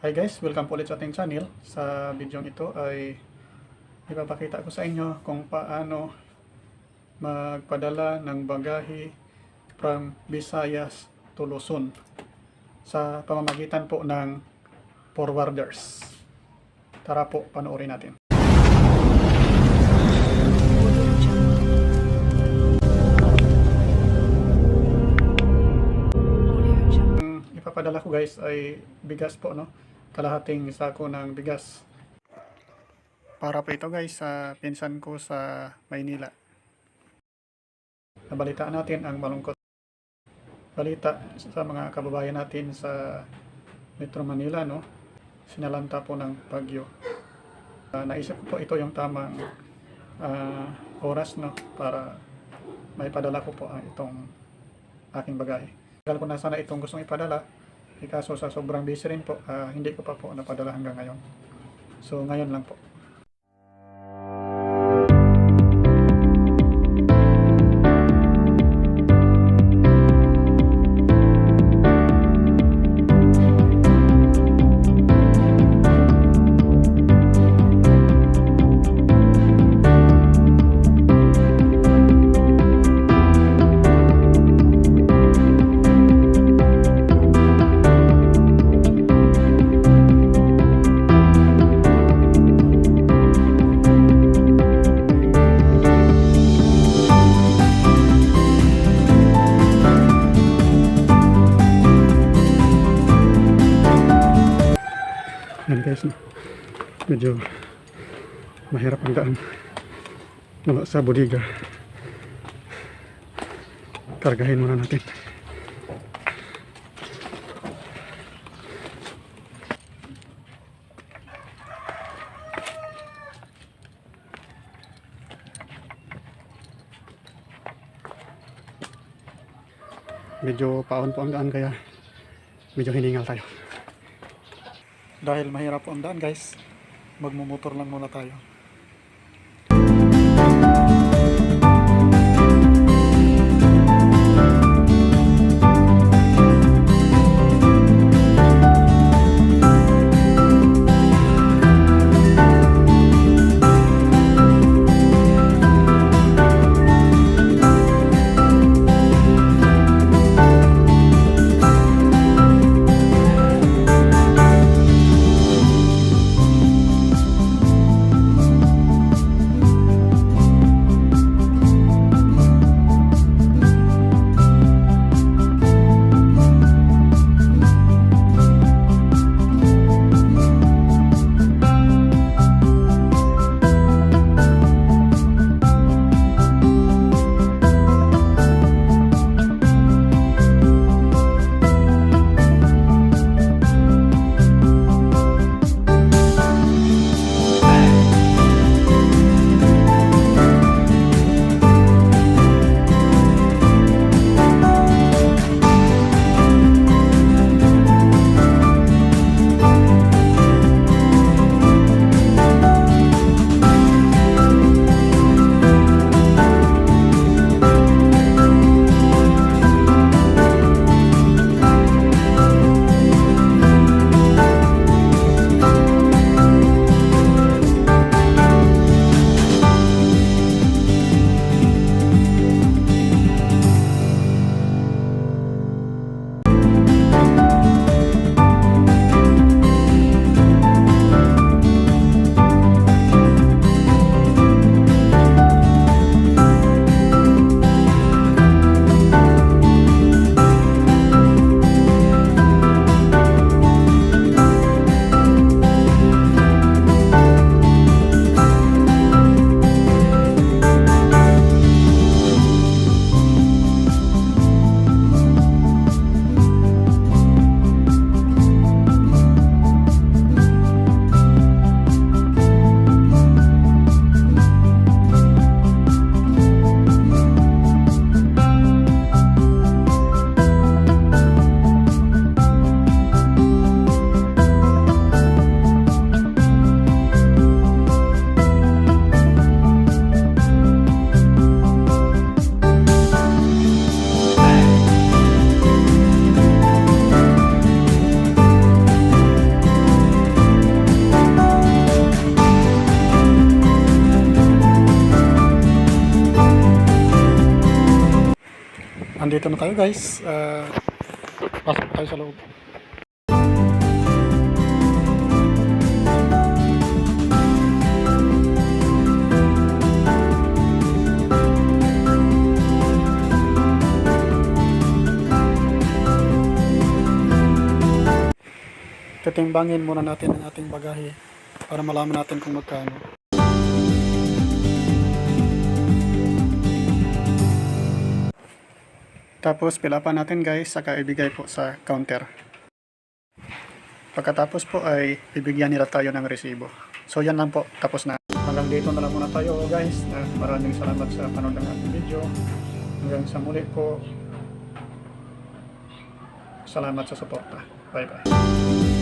Hi guys, welcome po ulit sa ating channel. Sa video ito ay ipapakita ko sa inyo kung paano magpadala ng bagahe from Visayas to Luzon sa pamamagitan po ng forwarders. Tara po, panoorin natin. Ipapadala ko guys ay bigas po, no? Kalahating sako ng bigas. Para po ito guys sa pinsan ko sa Maynila. Nabalitaan natin ang malungkot balita sa mga kababayan natin sa Metro Manila, no? Sinalanta po ng bagyo. Naisip ko po ito yung tamang oras, no? Para maipadala ko po itong aking bagahe. Tagal ko na sana itong gustong ipadala. Kaso sa sobrang busy rin po, hindi ko pa po napadala hanggang ngayon. So ngayon lang po. Yan guys, no? Medyo mahirap ang daan mula sa bodega. Kargahin muna natin. Medyo paon po ang daan kaya medyo hiningal tayo. Dahil mahirap po ang daan guys, magmumotor lang muna tayo. nandito na tayo guys. Pasok tayo sa loob. Titimbangin muna natin ang ating bagahe para malaman natin kung magkano. Tapos pilapan natin guys, saka ibigay po sa counter. Pagkatapos po ay bibigyan nila tayo ng resibo. So yan lang po, tapos na. Hanggang dito na lang muna tayo guys. Maraming salamat sa panonood ng ating video. Hanggang sa muli po. Salamat sa suporta. Bye bye.